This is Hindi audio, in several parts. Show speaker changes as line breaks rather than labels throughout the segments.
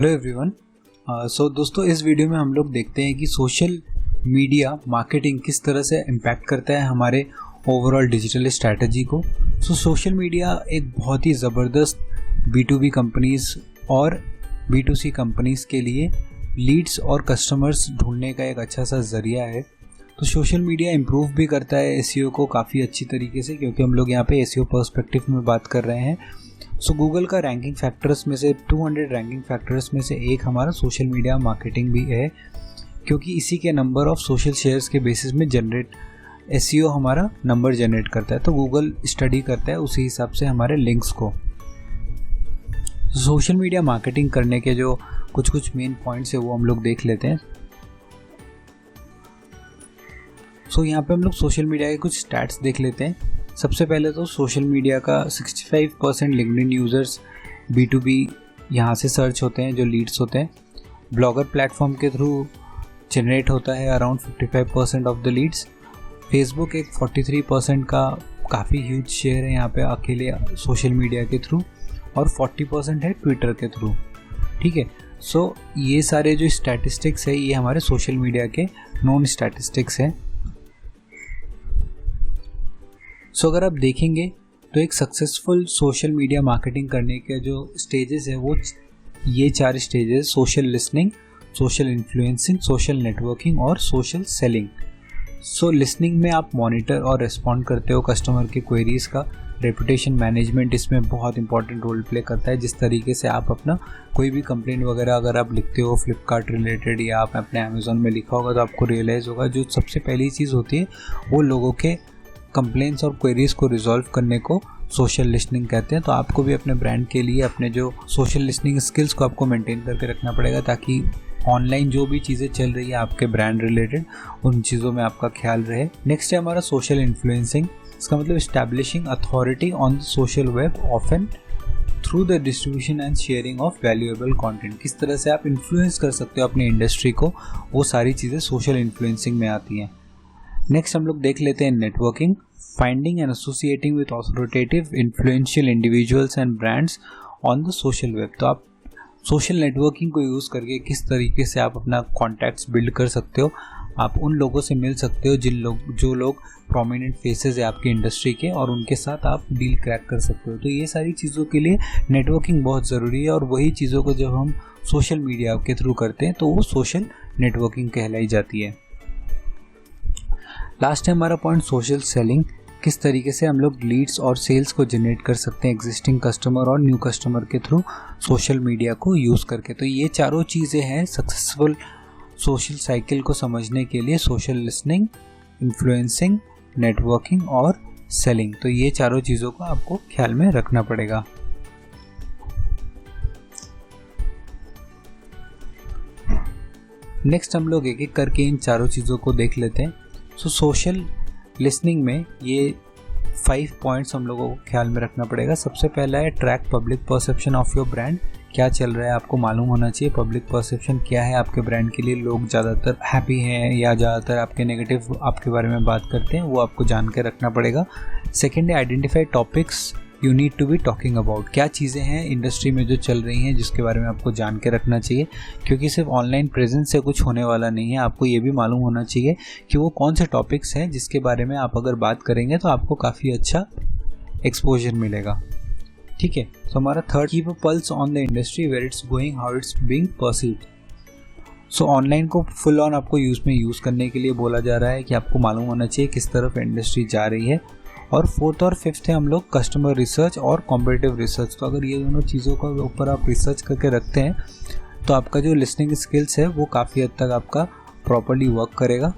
Hello everyone. सो दोस्तों, इस वीडियो में हम लोग देखते हैं कि सोशल मीडिया मार्केटिंग किस तरह से इम्पैक्ट करता है हमारे ओवरऑल डिजिटल स्ट्रैटेजी को। सोशल मीडिया एक बहुत ही ज़बरदस्त B2B कंपनीज़ और B2C कंपनीज़ के लिए लीड्स और कस्टमर्स ढूंढने का एक अच्छा सा ज़रिया है। तो सोशल मीडिया इम्प्रूव भी करता है SEO को काफ़ी अच्छी तरीके से, क्योंकि हम लोग यहाँ पे SEO पर्सपेक्टिव में बात कर रहे हैं। गूगल का रैंकिंग फैक्टर्स में से 200 रैंकिंग फैक्टर्स में से एक हमारा सोशल मीडिया मार्केटिंग भी है, क्योंकि इसी के नंबर ऑफ सोशल शेयर्स के बेसिस में SEO हमारा नंबर जनरेट करता है। तो गूगल स्टडी करता है उसी हिसाब से हमारे लिंक्स को। सोशल मीडिया मार्केटिंग करने के जो कुछ मेन पॉइंट्स है वो हम लोग देख लेते हैं। यहाँ पे हम लोग सोशल मीडिया के कुछ स्टैट्स देख लेते हैं। सबसे पहले तो सोशल मीडिया का 65% लिंक्डइन यूज़र्स B2B यहाँ से सर्च होते हैं, जो लीड्स होते हैं। ब्लॉगर प्लेटफॉर्म के थ्रू जनरेट होता है around 55% of the leads. Facebook एक 43% का काफ़ी ह्यूज शेयर है यहाँ पे अकेले सोशल मीडिया के थ्रू, और 40% है ट्विटर के थ्रू। ठीक है, ये सारे जो स्टैटिस्टिक्स है ये हमारे सोशल मीडिया के नॉन स्टैटिस्टिक्स हैं। अगर आप देखेंगे तो एक सक्सेसफुल सोशल मीडिया मार्केटिंग करने के जो स्टेजेस है वो ये 4 stages: social listening, social influencing, social networking और सोशल सेलिंग। लिसनिंग में आप मॉनिटर और रिस्पॉन्ड करते हो कस्टमर के क्वेरीज का। रेपुटेशन मैनेजमेंट इसमें बहुत इंपॉर्टेंट रोल प्ले करता है। जिस तरीके से आप अपना कोई भी कंप्लेंट वगैरह अगर आप लिखते हो फ्लिपकार्ट रिलेटेड या आप अपने अमेज़ॉन में लिखा होगा, तो आपको रियलाइज़ होगा जो सबसे पहली चीज़ होती है वो लोगों के कंप्लेंट्स और क्वेरीज को रिजॉल्व करने को सोशल लिसनिंग कहते हैं। तो आपको भी अपने ब्रांड के लिए अपने जो सोशल लिसनिंग स्किल्स को आपको मेंटेन करके रखना पड़ेगा, ताकि ऑनलाइन जो भी चीज़ें चल रही है आपके ब्रांड रिलेटेड उन चीज़ों में आपका ख्याल रहे। नेक्स्ट है हमारा सोशल इन्फ्लुएंसिंग। इसका मतलब establishing authority on the social web often through the distribution and sharing of valuable content. किस तरह से आप इन्फ्लुएंस कर सकते हो अपनी इंडस्ट्री को, वो सारी चीज़ें सोशल इन्फ्लुएंसिंग में आती हैं। नेक्स्ट हम लोग देख लेते हैं networking, finding and associating with authoritative influential individuals and brands on the social web. तो आप सोशल नेटवर्किंग को यूज़ करके किस तरीके से आप अपना कॉन्टैक्ट्स बिल्ड कर सकते हो। आप उन लोगों से मिल सकते हो जो लोग प्रोमिनेंट फेसेस है आपकी इंडस्ट्री के, और उनके साथ आप डील क्रैक कर सकते हो। तो ये सारी चीज़ों के लिए नेटवर्किंग बहुत ज़रूरी है, और वही चीज़ों को जब हम सोशल मीडिया के थ्रू करते हैं तो वो सोशल नेटवर्किंग कहलाई जाती है। लास्ट है हमारा पॉइंट सोशल सेलिंग। किस तरीके से हम लोग लीड्स और सेल्स को जनरेट कर सकते हैं एग्जिस्टिंग कस्टमर और न्यू कस्टमर के थ्रू सोशल मीडिया को यूज़ करके। तो ये चारों चीज़ें हैं सक्सेसफुल सोशल साइकिल को समझने के लिए: सोशल लिसनिंग, इन्फ्लुएंसिंग, नेटवर्किंग और सेलिंग। तो ये चारों चीज़ों को आपको ख्याल में रखना पड़ेगा। नेक्स्ट हम लोग एक एक करके इन चारों चीज़ों को देख लेते हैं। सोशल लिसनिंग में ये 5 पॉइंट्स हम लोगों को ख्याल में रखना पड़ेगा। सबसे पहला है track public perception of your brand. क्या चल रहा है आपको मालूम होना चाहिए। पब्लिक परसेप्शन क्या है आपके ब्रांड के लिए, लोग ज़्यादातर हैप्पी हैं या ज़्यादातर आपके नेगेटिव आपके बारे में बात करते हैं, वो आपको जान के रखना पड़ेगा। सेकेंड है identify topics you need to be talking about. क्या चीज़ें हैं इंडस्ट्री में जो चल रही हैं जिसके बारे में आपको जान के रखना चाहिए, क्योंकि सिर्फ ऑनलाइन प्रेजेंस से कुछ होने वाला नहीं है। आपको ये भी मालूम होना चाहिए कि वो कौन से टॉपिक्स हैं जिसके बारे में आप अगर बात करेंगे तो आपको काफ़ी अच्छा एक्सपोजर मिलेगा। ठीक है, हमारा third, keep a pulse on the industry where it's going, how it's being perceived. Online को फुल ऑन आपको यूज़ करने के लिए बोला जा रहा है कि आपको मालूम होना चाहिए किस तरफ इंडस्ट्री जा रही है। और फोर्थ और फिफ्थ है हम लोग कस्टमर रिसर्च और कॉम्पिटिटिव रिसर्च। तो अगर ये दोनों चीज़ों का ऊपर आप रिसर्च करके रखते हैं तो आपका जो लिसनिंग स्किल्स है वो काफ़ी हद तक आपका प्रॉपर्ली वर्क करेगा।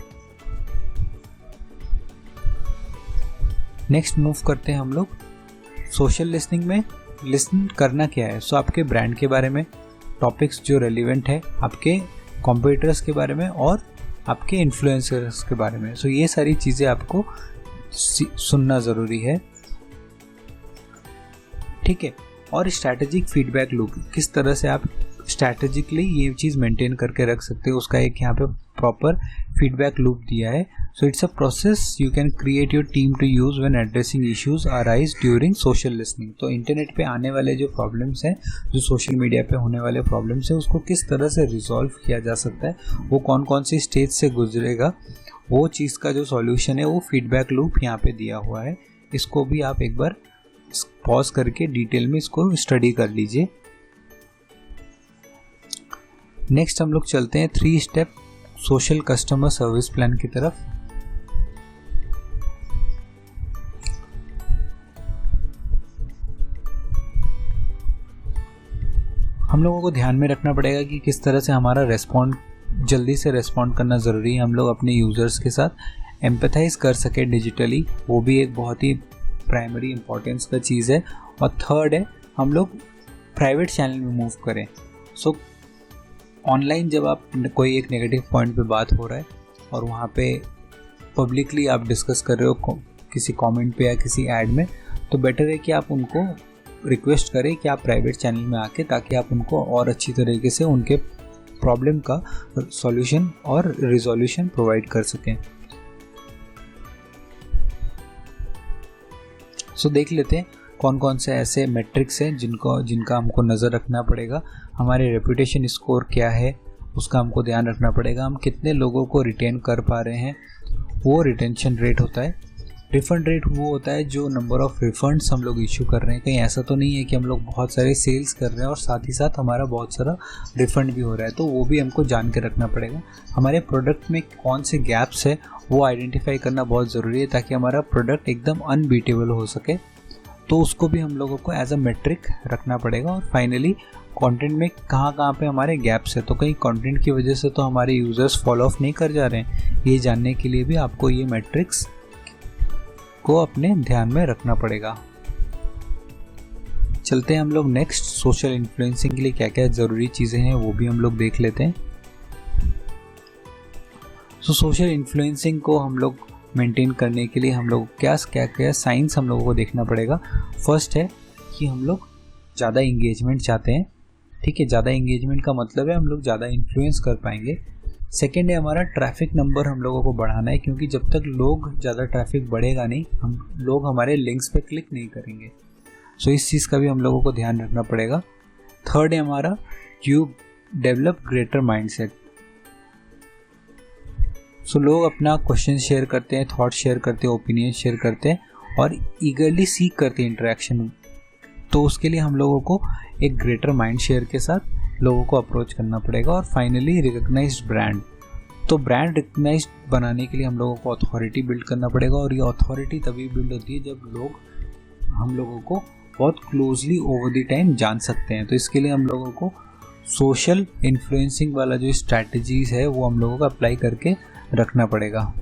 नेक्स्ट मूव करते हैं हम लोग सोशल लिसनिंग में। लिसन करना क्या है? आपके ब्रांड के बारे में टॉपिक्स जो रेलिवेंट है, आपके कॉम्पिटिटर्स के बारे में और आपके इन्फ्लुएंसर्स के बारे में। ये सारी चीज़ें आपको सुनना ज़रूरी है। ठीक है, और स्ट्रैटेजिक फीडबैक लूप, किस तरह से आप स्ट्रैटेजिकली ये चीज़ मेंटेन करके रख सकते हो, उसका एक यहाँ पे प्रॉपर फीडबैक लूप दिया है। So it's a process you can create your team to use when addressing issues arise during social listening. तो इंटरनेट पे आने वाले जो प्रॉब्लम्स हैं, जो सोशल मीडिया पे होने वाले प्रॉब्लम्स हैं, उसको किस तरह से रिजॉल्व किया जा सकता है, वो कौन कौन सी स्टेज से गुजरेगा, वो चीज़ का जो सॉल्यूशन है वो फीडबैक लूप यहाँ पे दिया हुआ है. इसको भी आप एक बार पॉज करके डिटेल में इसको स्टडी कर लीजिए. नेक्स्ट हम लोग चलते हैं 3 step social customer service plan की तरफ. हम लोगों को ध्यान में रखना पड़ेगा कि किस तरह से हमारा जल्दी से रेस्पॉन्ड करना ज़रूरी है. हम लोग अपने यूज़र्स के साथ एम्पैथाइज कर सके डिजिटली, वो भी एक बहुत ही प्राइमरी इंपॉर्टेंस का चीज़ है. और थर्ड है, हम लोग प्राइवेट चैनल में मूव करें. सो ऑनलाइन जब आप कोई एक नेगेटिव पॉइंट पे बात हो रहा है और वहाँ पे पब्लिकली आप डिस्कस कर रहे हो किसी कमेंट पे या किसी ऐड में, तो बेटर है कि आप उनको रिक्वेस्ट करें कि आप प्राइवेट चैनल में आके, ताकि आप उनको और अच्छी तरीके से उनके प्रॉब्लम का सॉल्यूशन और रिजोल्यूशन प्रोवाइड कर सकें. सो देख लेते हैं कौन कौन से ऐसे मैट्रिक्स हैं जिनका हमको नज़र रखना पड़ेगा. हमारे रेपुटेशन स्कोर क्या है, उसका हमको ध्यान रखना पड़ेगा. हम कितने लोगों को रिटेन कर पा रहे हैं, वो रिटेंशन रेट होता है. रिफ़ंड रेट वो होता है जो नंबर ऑफ़ रिफ़ंड्स हम लोग इशू कर रहे हैं. कहीं ऐसा तो नहीं है कि हम लोग बहुत सारे सेल्स कर रहे हैं और साथ ही साथ हमारा बहुत सारा रिफ़ंड भी हो रहा है, तो वो भी हमको जान के रखना पड़ेगा. हमारे प्रोडक्ट में कौन से गैप्स है वो आइडेंटिफाई करना बहुत ज़रूरी है, ताकि हमारा प्रोडक्ट एकदम अनबीटेबल हो सके. तो उसको भी हम लोगों को एज अ मेट्रिक रखना पड़ेगा. और फाइनली कंटेंट में कहाँ पे हमारे गैप्स है, तो कहीं कंटेंट की वजह से तो हमारे यूज़र्स फॉलो ऑफ नहीं कर जा रहे हैं, ये जानने के लिए भी आपको ये मैट्रिक्स को अपने ध्यान में रखना पड़ेगा. चलते हैं हम लोग नेक्स्ट, सोशल इन्फ्लुएंसिंग के लिए क्या क्या ज़रूरी चीज़ें हैं वो भी हम लोग देख लेते हैं. सो सोशल इन्फ्लुएंसिंग को हम लोग मेंटेन करने के लिए हम लोग क्या साइंस हम लोगों को देखना पड़ेगा. फर्स्ट है कि हम लोग ज़्यादा इंगेजमेंट चाहते हैं. ठीक है, ज़्यादा इंगेजमेंट का मतलब है हम लोग ज़्यादा इन्फ्लुएंस कर पाएंगे. सेकेंड है हमारा ट्रैफिक नंबर हम लोगों को बढ़ाना है, क्योंकि जब तक ज़्यादा ट्रैफिक बढ़ेगा नहीं, लोग हमारे लिंक्स पे क्लिक नहीं करेंगे. सो इस चीज़ का भी हम लोगों को ध्यान रखना पड़ेगा. थर्ड है हमारा यू डेवलप ग्रेटर माइंडसेट. सो लोग अपना क्वेश्चन शेयर करते हैं, थॉट शेयर करते हैं, ओपिनियन शेयर करते हैं और ईगरली सीख करते हैं इंटरेक्शन. तो उसके लिए हम लोगों को एक ग्रेटर माइंड शेयर के साथ लोगों को अप्रोच करना पड़ेगा. और फाइनली रिकग्नाइज्ड ब्रांड. तो ब्रांड रिकग्नाइज्ड बनाने के लिए हम लोगों को अथॉरिटी बिल्ड करना पड़ेगा. और ये अथॉरिटी तभी बिल्ड होती है जब लोग हम लोगों को बहुत क्लोजली ओवर द टाइम जान सकते हैं. तो इसके लिए हम लोगों को सोशल इन्फ्लुएंसिंग वाला जो स्ट्रैटेजीज है वो हम लोगों को अप्लाई करके रखना पड़ेगा.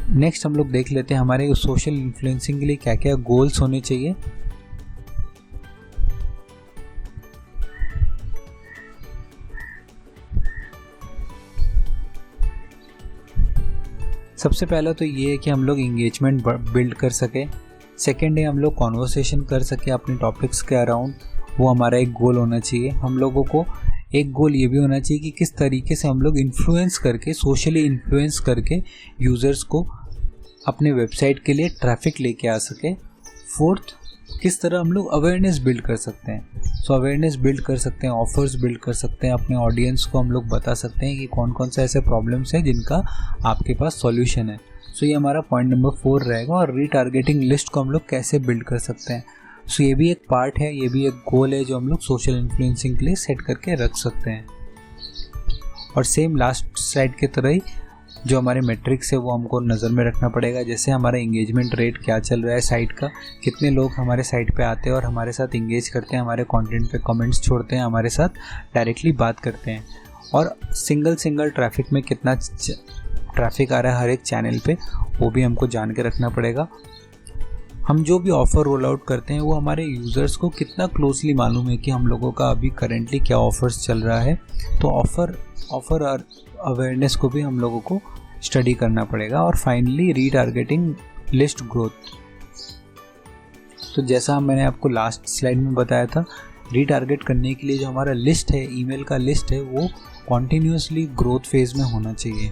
नेक्स्ट हम लोग देख लेते हैं हमारे सोशल इन्फ्लुएंसिंग के लिए क्या क्या गोल्स होने चाहिए. सबसे पहला तो ये है कि हम लोग इंगेजमेंट बिल्ड कर सके. सेकेंड है हम लोग कॉन्वर्सेशन कर सके अपने टॉपिक्स के अराउंड, वो हमारा एक गोल होना चाहिए. हम लोगों को एक गोल ये भी होना चाहिए कि किस तरीके से हम लोग इन्फ्लुएंस करके, सोशली इन्फ्लुएंस करके यूज़र्स को अपने वेबसाइट के लिए ट्रैफिक लेके आ सके. फोर्थ, किस तरह हम लोग अवेयरनेस बिल्ड कर सकते हैं. सो अवेयरनेस बिल्ड कर सकते हैं, ऑफर्स बिल्ड कर सकते हैं, अपने ऑडियंस को हम लोग बता सकते हैं कि कौन कौन से ऐसे प्रॉब्लम्स हैं जिनका आपके पास सॉल्यूशन है. सो ये हमारा पॉइंट नंबर 4 रहेगा. और रीटारगेटिंग लिस्ट को हम लोग कैसे बिल्ड कर सकते हैं. सो ये भी एक पार्ट है, ये भी एक गोल है जो हम लोग सोशल इन्फ्लुएंसिंग के लिए सेट करके रख सकते हैं. और सेम लास्ट स्लाइड की तरह ही जो हमारे मैट्रिक्स है वो हमको नज़र में रखना पड़ेगा. जैसे हमारा इंगेजमेंट रेट क्या चल रहा है साइट का, कितने लोग हमारे साइट पे आते हैं और हमारे साथ इंगेज करते हैं, हमारे कंटेंट पे कमेंट्स छोड़ते हैं, हमारे साथ डायरेक्टली बात करते हैं. और सिंगल ट्रैफिक में कितना ट्रैफिक आ रहा है हर एक चैनल पे, वो भी हमको जान के रखना पड़ेगा. हम जो भी ऑफ़र रोल आउट करते हैं वो हमारे यूज़र्स को कितना क्लोजली मालूम है कि हम लोगों का अभी करेंटली क्या ऑफ़र्स चल रहा है. तो ऑफ़र और अवेयरनेस को भी हम लोगों को स्टडी करना पड़ेगा. और फाइनली रीटारगेटिंग लिस्ट ग्रोथ. तो जैसा मैंने आपको लास्ट स्लाइड में बताया था रीटारगेट करने के लिए जो हमारा लिस्ट है, ईमेल का लिस्ट है, वो कॉन्टिन्यूसली ग्रोथ फेज में होना चाहिए।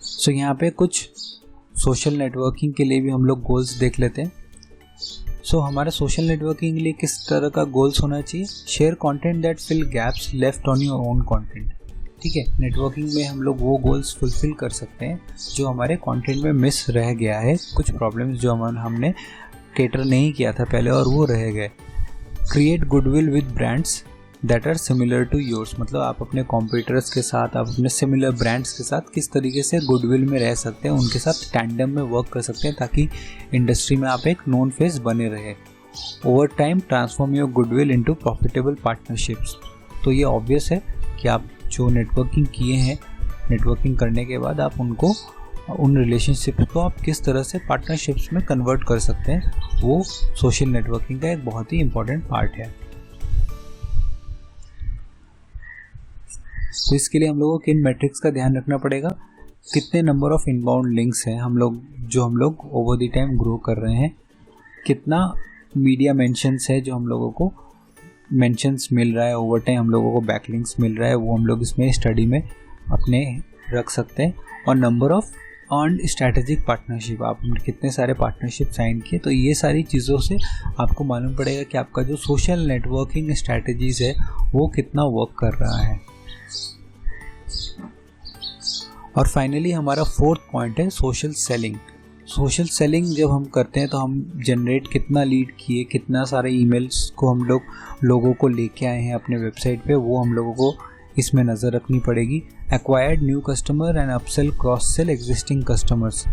सो यहाँ पे कुछ सोशल नेटवर्किंग के लिए भी हम लोग गोल्स देख लेते हैं। सो हमारा सोशल नेटवर्किंग के लिए किस तरह का गोल्स होना चाहिए? Share content that fill gaps left on your own content. ठीक है, नेटवर्किंग में हम लोग वो गोल्स फुलफिल कर सकते हैं जो हमारे कंटेंट में मिस रह गया है, कुछ प्रॉब्लम्स जो हमने कैटर नहीं किया था पहले और वो रह गए। Create goodwill with brands that are similar to yours, मतलब आप अपने कॉम्पिटिटर्स के साथ, आप अपने सिमिलर ब्रांड्स के साथ किस तरीके से गुडविल में रह सकते हैं, उनके साथ टैंडम में वर्क कर सकते हैं ताकि इंडस्ट्री में आप एक नोन फेस बने रहे। Over time transform your goodwill into profitable partnerships. तो ये ऑब्वियस है कि आप जो नेटवर्किंग किए हैं, नेटवर्किंग करने के बाद आप उनको, उन रिलेशनशिप्स को आप किस तरह से पार्टनरशिप्स में कन्वर्ट कर सकते हैं, वो सोशल नेटवर्किंग का एक बहुत ही इम्पॉर्टेंट पार्ट है। तो इसके लिए हम लोगों को किन मैट्रिक्स का ध्यान रखना पड़ेगा? कितने नंबर ऑफ इनबाउंड लिंक्स हैं हम लोग ओवर द टाइम ग्रो कर रहे हैं, कितना मीडिया मेंशंस है जो हम लोगों को मेंशंस मिल रहा है, ओवर टाइम हम लोगों को बैकलिंक्स मिल रहा है, वो हम लोग इसमें स्टडी में अपने रख सकते हैं। और number of earned strategic partnership, आपने कितने सारे पार्टनरशिप साइन किए। तो ये सारी चीज़ों से आपको मालूम पड़ेगा कि आपका जो सोशल नेटवर्किंग स्ट्रैटेजीज है वो कितना वर्क कर रहा है। और फाइनली हमारा फोर्थ पॉइंट है सोशल सेलिंग। सोशल सेलिंग जब हम करते हैं तो हम जनरेट कितना लीड किए, कितना सारे ईमेल्स को हम लोगों को लेके आए हैं अपने वेबसाइट पे, वो हम लोगों को इसमें नज़र रखनी पड़ेगी। Acquired new customer and upsell cross sell existing customers,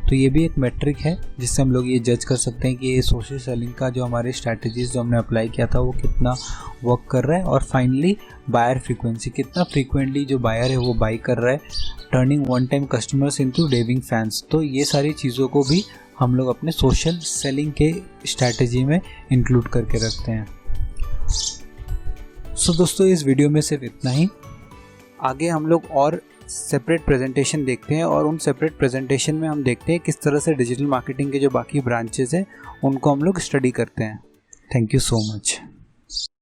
तो ये भी एक मेट्रिक है जिससे हम लोग ये जज कर सकते हैं कि ये सोशल सेलिंग का जो हमारे स्ट्रैटेजीज जो हमने अप्लाई किया था वो कितना वर्क कर रहा है। और फाइनली बायर फ्रीक्वेंसी, कितना फ्रीक्वेंटली जो बायर है वो बाई कर रहा है। Turning one time customers into raving fans, तो ये सारी चीज़ों को भी हम लोग अपने सोशल सेलिंग के स्ट्रैटेजी में इंक्लूड करके रखते हैं। सो दोस्तों, इस वीडियो में सिर्फ इतना ही। आगे हम लोग और सेपरेट प्रेजेंटेशन देखते हैं और उन सेपरेट प्रेजेंटेशन में हम देखते हैं किस तरह से डिजिटल मार्केटिंग के जो बाकी ब्रांचेस हैं उनको हम लोग स्टडी करते हैं। Thank you so much.